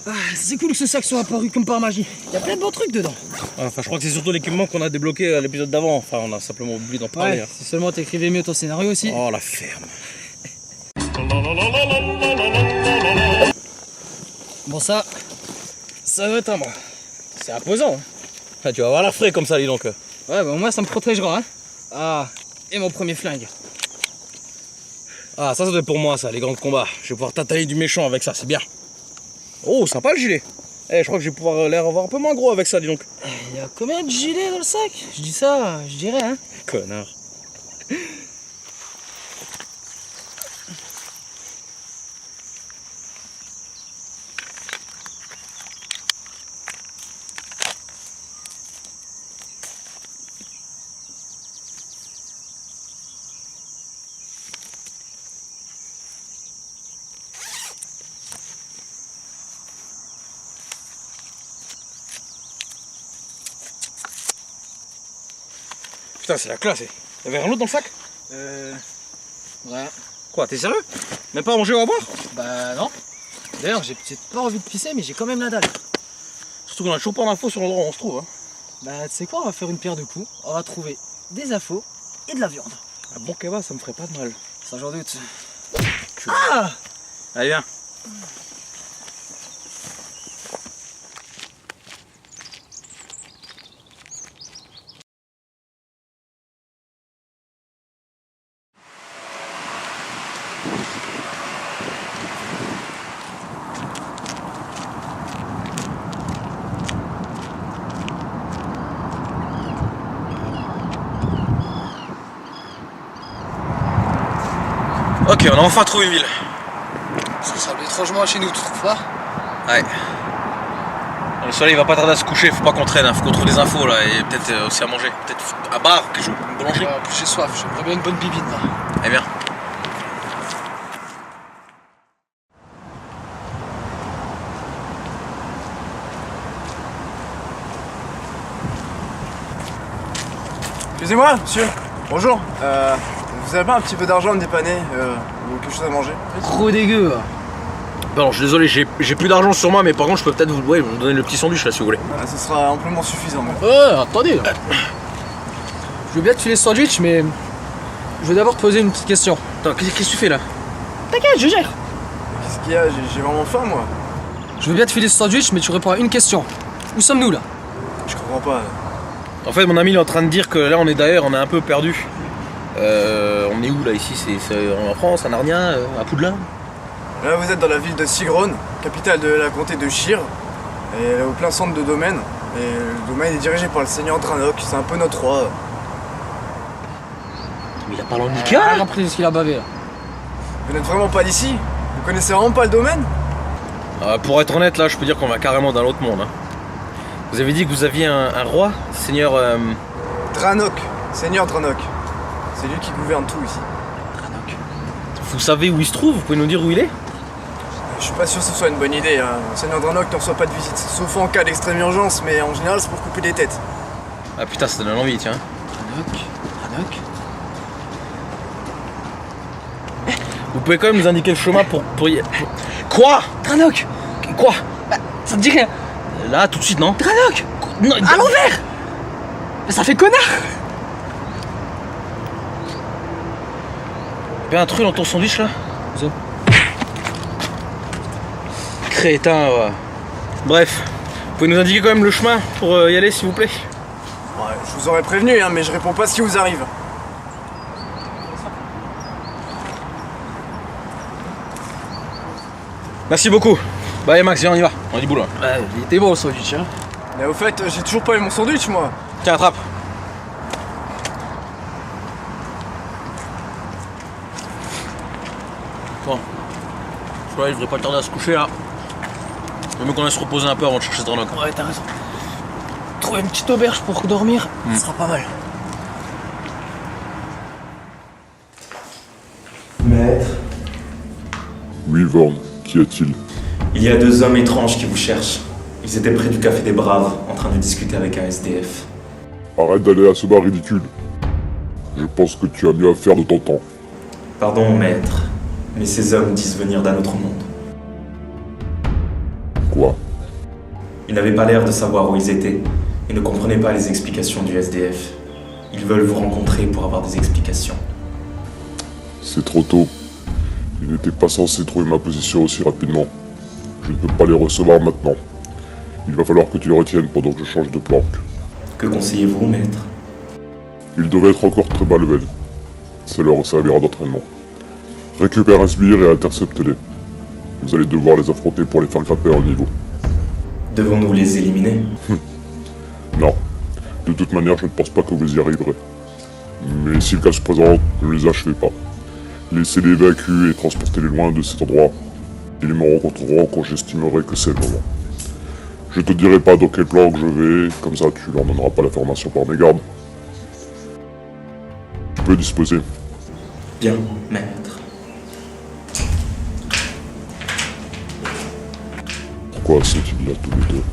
Ah, c'est cool que ce sac soit apparu comme par magie. Il y a plein de bons trucs dedans. Enfin, je crois que c'est surtout l'équipement qu'on a débloqué à l'épisode d'avant. Enfin, on a simplement oublié d'en parler. Ouais, si seulement t'écrivais mieux ton scénario aussi. Oh, la ferme. Bon, ça doit être à moi. C'est imposant. Hein. Ah, tu vas avoir l'air frais comme ça, dis donc. Ouais, bah au moins ça me protégera. Hein. Ah, et mon premier flingue. Ah, ça doit être pour moi, ça, les grands combats. Je vais pouvoir t'attaquer du méchant avec ça, c'est bien. Oh, sympa le gilet. Eh, je crois que je vais pouvoir l'air avoir un peu moins gros avec ça, dis donc. Il y a combien de gilets dans le sac? Je dis ça, je dirais, hein. Connard. Putain, c'est la classe. Y'avait rien d'autre dans le sac? Ouais. Quoi, t'es sérieux? Même pas à manger ou à boire? Bah non. D'ailleurs, j'ai peut-être pas envie de pisser, mais j'ai quand même la dalle. Surtout qu'on a toujours pas d'infos sur l'endroit où on se trouve. Hein. Bah tu sais quoi, on va faire une pierre de coups. On va trouver des infos et de la viande. Un bon kebab, ça me ferait pas de mal. Ça j'en doute. Ah! Allez, viens. Ok, on a enfin trouvé une ville. Ça ressemble étrangement à chez nous, tu trouves pas? Ouais. Le soleil va pas tarder à se coucher, faut pas qu'on traîne, hein. Faut qu'on trouve des infos là et peut-être aussi à manger. Peut-être à bar, quelque chose, une boulangerie. En plus j'ai soif, j'aimerais bien une bonne bibine là. Eh bien. Excusez-moi, monsieur. Bonjour. Vous avez pas un petit peu d'argent à me dépanner ou quelque chose à manger? Trop dégueu là. Bon, je suis désolé, j'ai plus d'argent sur moi, mais par contre, je peux peut-être vous donner le petit sandwich là si vous voulez. Ah, ce sera amplement suffisant. Même. Attendez là. Je veux bien te filer ce sandwich, mais je vais d'abord te poser une petite question. Attends, qu'est-ce que tu fais là? T'inquiète, je gère. Qu'est-ce qu'il y a? J'ai vraiment faim, moi. Je veux bien te filer ce sandwich, mais tu réponds à une question. Où sommes-nous là? Je comprends pas. En fait, mon ami il est en train de dire que là, on est d'ailleurs, on est un peu perdu. On est où là ici? C'est en France, à Narnia, à Poudlard? Là, vous êtes dans la ville de Sigrone, capitale de la comté de Shire, et au plein centre de domaine. Et le domaine est dirigé par le seigneur Dranok, c'est un peu notre roi. Mais il a parlé en Nika? J'ai compris ce qu'il a bavé là. Vous n'êtes vraiment pas d'ici? Vous connaissez vraiment pas le domaine? Pour être honnête, là, je peux dire qu'on va carrément dans l'autre monde. Hein. Vous avez dit que vous aviez un roi, seigneur... Dranok, seigneur Dranok. C'est lui qui gouverne tout ici. Dranok. Vous savez où il se trouve? Vous pouvez nous dire où il est? Je suis pas sûr que ce soit une bonne idée. Hein. Le seigneur Dranok ne reçoit pas de visite, sauf en cas d'extrême urgence, mais en général c'est pour couper des têtes. Ah putain, ça donne envie, tiens. Dranok. Vous pouvez quand même nous indiquer le chemin pour y... Quoi? Dranok. Quoi? Bah, ça te dit rien? Là, tout de suite, non? Dranok. Non, À l'envers. Mais ça fait connard. Y'a un truc dans ton sandwich là? Ça. Crétin, ouais. Bref, vous pouvez nous indiquer quand même le chemin pour y aller s'il vous plaît? Ouais, je vous aurais prévenu, hein, mais je réponds pas ce qui vous arrive. Merci beaucoup. Bah allez Max, viens, on y va. On a du boulot. Ouais, il était bon le sandwich, hein. Mais au fait, j'ai toujours pas eu mon sandwich, moi. Tiens, attrape. Bon. Je crois qu'il devrait pas tarder à se coucher là. Il mieux qu'on aille se reposer un peu avant de chercher Dranok. Ouais, t'as raison. Trouver une petite auberge pour dormir, ça sera pas mal. Maître. Oui, Vorn, qu'y a-t-il? Il y a 2 hommes étranges qui vous cherchent. Ils étaient près du Café des Braves, en train de discuter avec un SDF. Arrête d'aller à ce bar ridicule. Je pense que tu as mieux à faire de ton temps. Pardon, maître, mais ces hommes disent venir d'un autre monde. Quoi? Ils n'avaient pas l'air de savoir où ils étaient et ne comprenaient pas les explications du SDF. Ils veulent vous rencontrer pour avoir des explications. C'est trop tôt. Ils n'étaient pas censés trouver ma position aussi rapidement. Je ne peux pas les recevoir maintenant. Il va falloir que tu les retiennes pendant que je change de planque. Que conseillez-vous, maître? Ils devaient être encore très bas level. Ça leur servira d'entraînement. Récupère un sbire et intercepte-les. Vous allez devoir les affronter pour les faire grimper en niveau. Devons-nous les éliminer? Non. De toute manière, je ne pense pas que vous y arriverez. Mais si le cas se présente, ne les achevez pas. Laissez-les évacuer et transportez-les loin de cet endroit. Ils me rencontreront quand j'estimerai que c'est le moment. Je te dirai pas dans quel plan que je vais, comme ça tu leur donneras pas l'information par mégarde. Tu peux disposer. Bien, maître. Pourquoi sont-ils là tous les deux?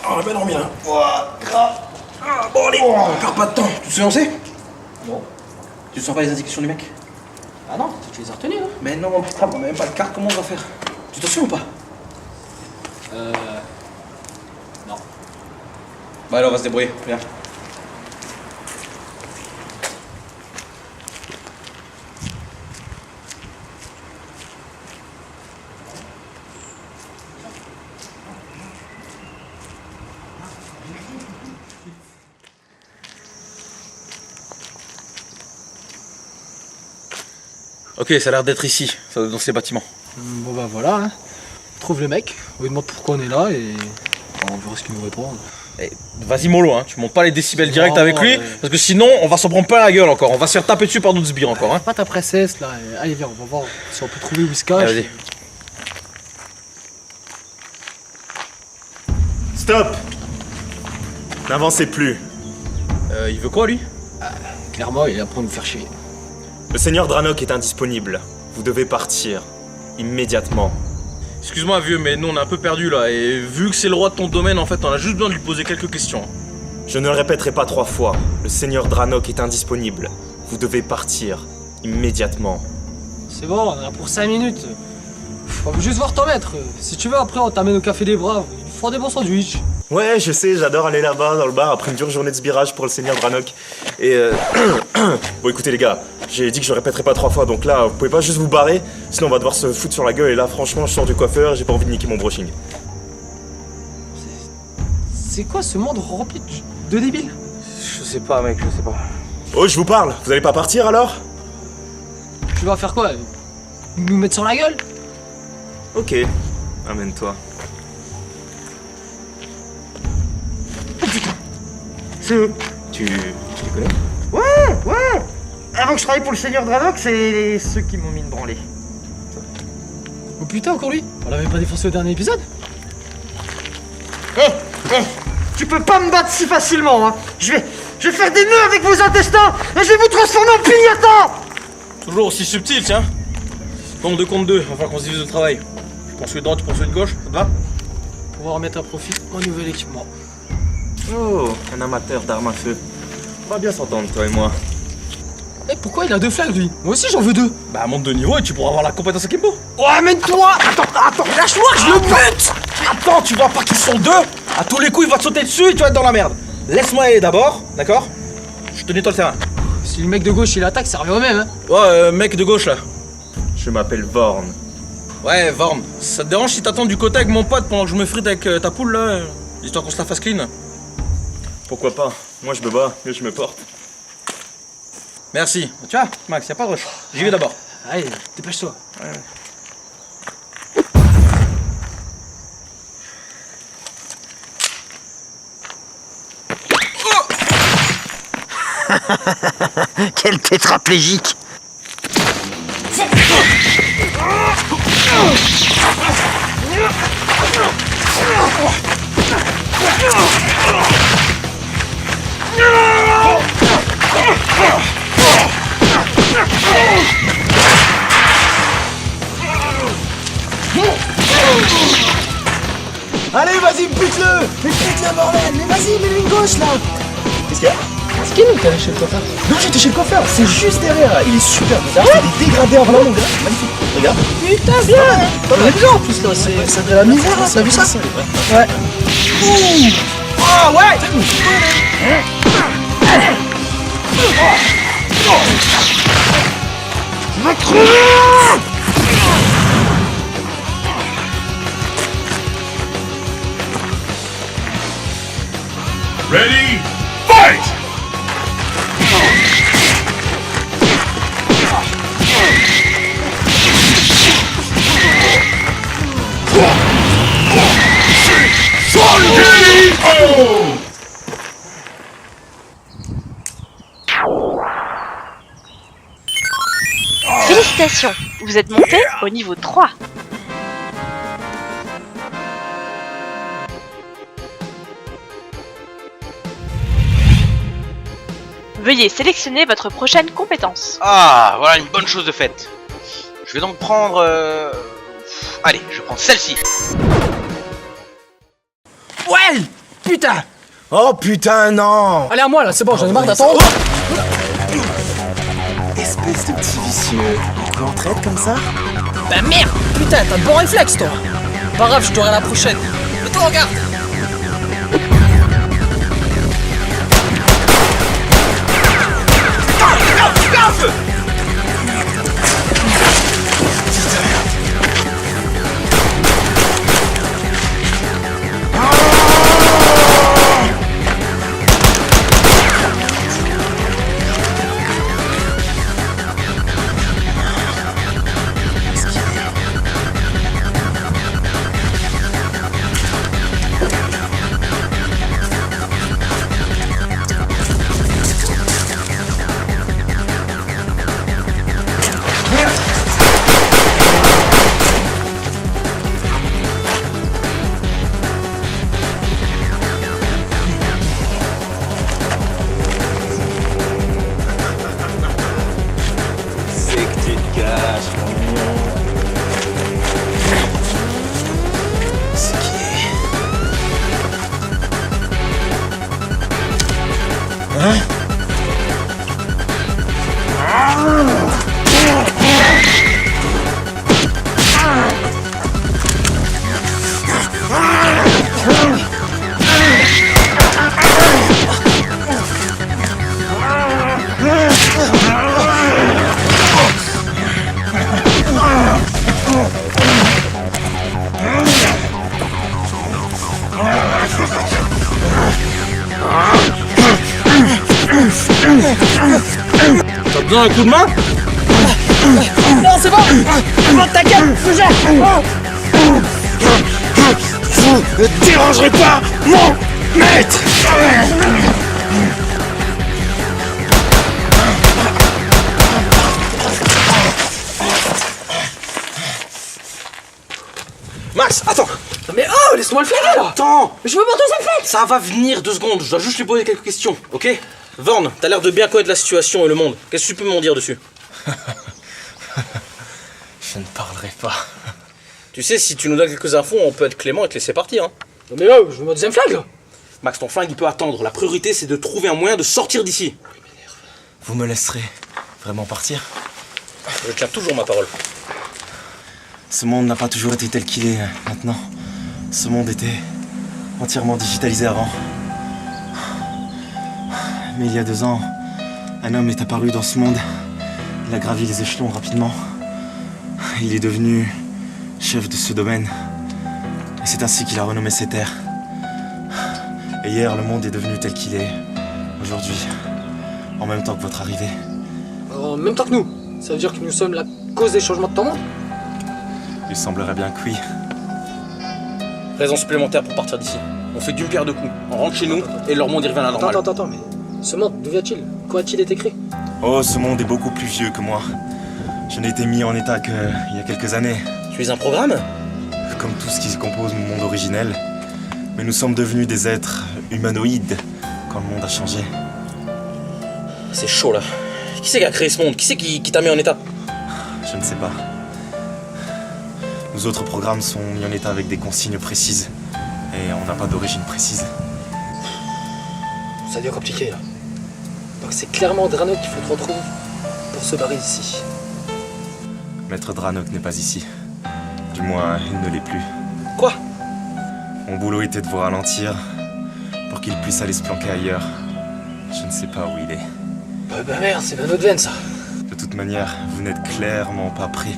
On a bien dormi là. Bon allez, encore pas de temps. Tu te souviens où c'est? Non. Tu te sens pas les indications du mec? Ah non, tu les as retenus, là? Mais non, putain, on a même pas de carte, comment on va faire? Tu t'en souviens ou pas? Non. Bah alors on va se débrouiller, viens. Ok, ça a l'air d'être ici, ça doit être dans ces bâtiments. Bon bah voilà, hein. On trouve le mec, on lui demande pourquoi on est là et on verra ce qu'il nous répond. Eh, vas-y mollo, hein, tu montes pas les décibels direct Non, avec lui, parce que sinon on va s'en prendre plein la gueule encore, on va se faire taper dessus par d'autres sbires encore. Hein. Pas ta princesse là, allez viens, on va voir si on peut trouver où il se cache. Allez, vas-y. Stop! N'avancez plus. Il veut quoi lui? Clairement, il est là pour nous faire chier. Le seigneur Dranok est indisponible. Vous devez partir. Immédiatement. Excuse-moi vieux, mais nous on est un peu perdu là, et vu que c'est le roi de ton domaine, en fait on a juste besoin de lui poser quelques questions. Je ne le répéterai pas 3 fois. Le seigneur Dranok est indisponible. Vous devez partir. Immédiatement. C'est bon, on est là pour 5 minutes. On veut juste voir ton maître. Si tu veux, après on t'amène au Café des Braves. Ils font des bons sandwichs. Ouais, je sais, j'adore aller là-bas dans le bar après une dure journée de sbirage pour le seigneur Dranok. Et bon écoutez les gars, j'ai dit que je répéterai pas 3 fois, donc là vous pouvez pas juste vous barrer, sinon on va devoir se foutre sur la gueule et là franchement je sors du coiffeur et j'ai pas envie de niquer mon brushing. C'est quoi ce monde rempli de débiles? Je sais pas mec, je sais pas. Oh je vous parle, vous allez pas partir alors? Tu vas faire quoi? Nous mettre sur la gueule? Ok, amène-toi. C'est eux. Tu les connais? Ouais. Avant que je travaille pour le seigneur Dranok, c'est ceux qui m'ont mis une branlée. Oh putain, encore lui? On l'avait pas défoncé au dernier épisode? Tu peux pas me battre si facilement, hein. Je vais faire des nœuds avec vos intestins et je vais vous transformer en pignata. Toujours aussi subtil, tiens. Nombre de compte 2, enfin qu'on se divise le travail. Je poursuis de droite, tu poursuis de gauche, ça te va? Pour remettre à profit mon nouvel équipement. Oh, un amateur d'armes à feu. On va bien s'entendre toi et moi. Eh, pourquoi il a 2 flingues lui? Moi aussi j'en veux 2. Bah monte de niveau et tu pourras avoir la compétence Akimbo. Oh, amène-toi! Attends, lâche-moi, je le bute! Attends, tu vois pas qu'ils sont 2? À tous les coups il va te sauter dessus et tu vas être dans la merde. Laisse-moi aller d'abord, d'accord? Je te nettoie le terrain. Si le mec de gauche il attaque, ça revient au même, hein. Ouais, mec de gauche là. Je m'appelle Vorn. Ouais, Vorn, ça te dérange si t'attends du côté avec mon pote pendant que je me frite avec ta poule là? Histoire qu'on se la fasse clean? Pourquoi pas? Moi je me bats, mieux je me porte. Merci. Tu vois, Max, y'a pas de rush. J'y vais d'abord. Allez, dépêche-toi. Quel tétraplégique. Allez, vas-y, bute-le! Mais bute-le, bordel! Mais vas-y, mets-lui une gauche, là! Qu'est-ce qu'il y a? C'est qui nous qui allait chez le coiffeur? Non, j'étais chez le coiffeur, c'est juste derrière, là. Il est super. Regarde, c'est des dégradés en blanc, mon gars. Magnifique. Regarde. Putain, bien! On est bien en plus là, c'est de la misère, hein, t'as vu ça? Ouais. Ah, ouais! Va crever! Ready, fight! Félicitations, vous êtes monté au niveau 3. Veuillez sélectionner votre prochaine compétence. Ah, voilà une bonne chose de faite. Je vais donc prendre... Allez, je prends celle-ci. Ouais! Putain! Oh putain, non! Allez à moi là, c'est bon, j'en ai marre d'attendre. Espèce de petit vicieux. Tu l'entraites comme ça? Bah merde, putain, t'as de bons réflexes toi. Pas grave, je t'aurai la prochaine. Mais toi regarde. T'as besoin d'un coup de main? Non, c'est bon. Monte ta gueule, je gère. Vous ne dérangerez pas mon maître! Max, attends! Mais oh, laisse-moi le faire là. Attends! Mais je veux mon deuxième flingue. Ça va venir 2 secondes, je dois juste lui poser quelques questions, ok? Vorn, t'as l'air de bien connaître la situation et le monde. Qu'est-ce que tu peux m'en dire dessus? Je ne parlerai pas. Tu sais, si tu nous donnes quelques infos, on peut être clément et te laisser partir, hein. Non mais là, je veux mon deuxième flingue là. Max, ton flingue, il peut attendre. La priorité, c'est de trouver un moyen de sortir d'ici. Vous me laisserez vraiment partir? Je tiens toujours ma parole. Ce monde n'a pas toujours été tel qu'il est maintenant. Ce monde était entièrement digitalisé avant. Mais il y a 2 ans, un homme est apparu dans ce monde. Il a gravi les échelons rapidement. Il est devenu chef de ce domaine. Et c'est ainsi qu'il a renommé ces terres. Et hier, le monde est devenu tel qu'il est aujourd'hui, en même temps que votre arrivée. En même temps que nous. Ça veut dire que nous sommes la cause des changements de ton monde. Il semblerait bien que oui. Raison supplémentaire pour partir d'ici. On fait d'une pierre 2 coups. On rentre chez nous et leur monde y revient à la normale. Attends, mais ce monde, d'où vient-il? Quoi a-t-il été créé? Oh, ce monde est beaucoup plus vieux que moi. Je n'ai été mis en état qu'il y a quelques années. Tu es un programme? Comme tout ce qui compose mon monde originel. Mais nous sommes devenus des êtres humanoïdes quand le monde a changé. C'est chaud là. Qui c'est qui a créé ce monde? Qui c'est qui t'a mis en état? Je ne sais pas. Nos autres programmes sont mis en état avec des consignes précises. Et on n'a pas d'origine précise. Ça devient compliqué là. Donc c'est clairement Dranok qu'il faut retrouver pour se barrer d'ici. Maître Dranok n'est pas ici. Du moins, il ne l'est plus. Quoi? Mon boulot était de vous ralentir pour qu'il puisse aller se planquer ailleurs. Je ne sais pas où il est. Bah merde, c'est bien notre veine ça. De toute manière, vous n'êtes clairement pas prêt.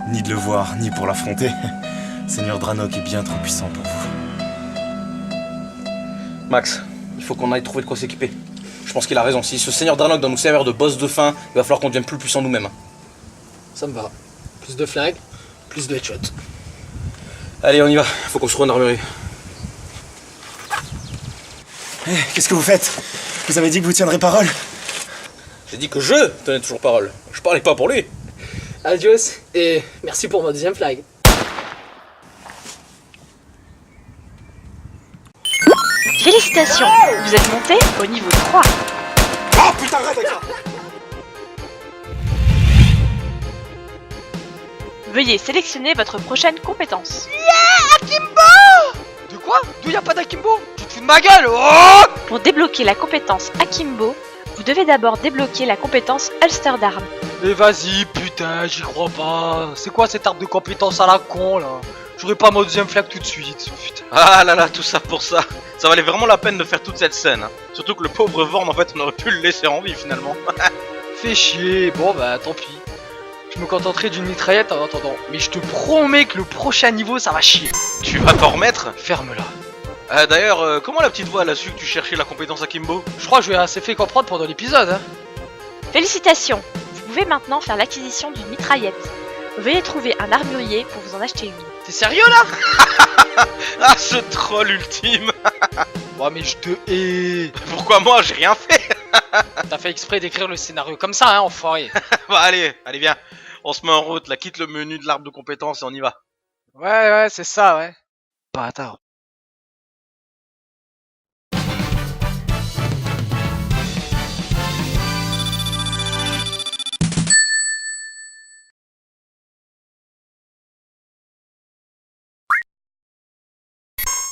Ni de le voir, ni pour l'affronter. Seigneur Dranok est bien trop puissant pour vous. Max, il faut qu'on aille trouver de quoi s'équiper. Je pense qu'il a raison. Si ce Seigneur Dranok doit nous servir de boss de fin, il va falloir qu'on devienne plus puissants nous-mêmes. Ça me va. Plus de flingues, plus de headshots. Allez, on y va. Faut qu'on se trouve une armurerie. Qu'est-ce que vous faites? Vous avez dit que vous tiendrez parole. J'ai dit que je tenais toujours parole. Je parlais pas pour lui. Adios et merci pour ma deuxième flag. Félicitations, vous êtes monté au niveau 3. Oh putain, arrête avec ça! Veuillez sélectionner votre prochaine compétence. De quoi? D'où y a pas d'Akimbo? Tu te fous de ma gueule? Oh! Pour débloquer la compétence Akimbo, vous devez d'abord débloquer la compétence Holster d'armes. Mais vas-y, putain, j'y crois pas. C'est quoi cette arbre de compétence à la con là? J'aurais pas ma deuxième flag tout de suite, putain. Ah là là, tout ça pour ça. Ça valait vraiment la peine de faire toute cette scène. Hein. Surtout que le pauvre Vorn, en fait, on aurait pu le laisser en vie finalement. Fais chier, bon bah tant pis. Je me contenterai d'une mitraillette en attendant. Mais je te promets que le prochain niveau ça va chier. Tu vas t'en remettre? Ferme-la. D'ailleurs, comment la petite voix elle a su que tu cherchais la compétence Akimbo? Je crois que je lui ai assez fait comprendre pendant l'épisode, hein. Félicitations, vous pouvez maintenant faire l'acquisition d'une mitraillette. Veuillez trouver un armurier pour vous en acheter une. T'es sérieux là? Ah, ce troll ultime. Ouais mais je te hais. Pourquoi moi? J'ai rien fait. T'as fait exprès d'écrire le scénario comme ça, hein, enfoiré. Bah allez viens. On se met en route, là, quitte le menu de l'arbre de compétences et on y va. Ouais, c'est ça, ouais. Bâtard.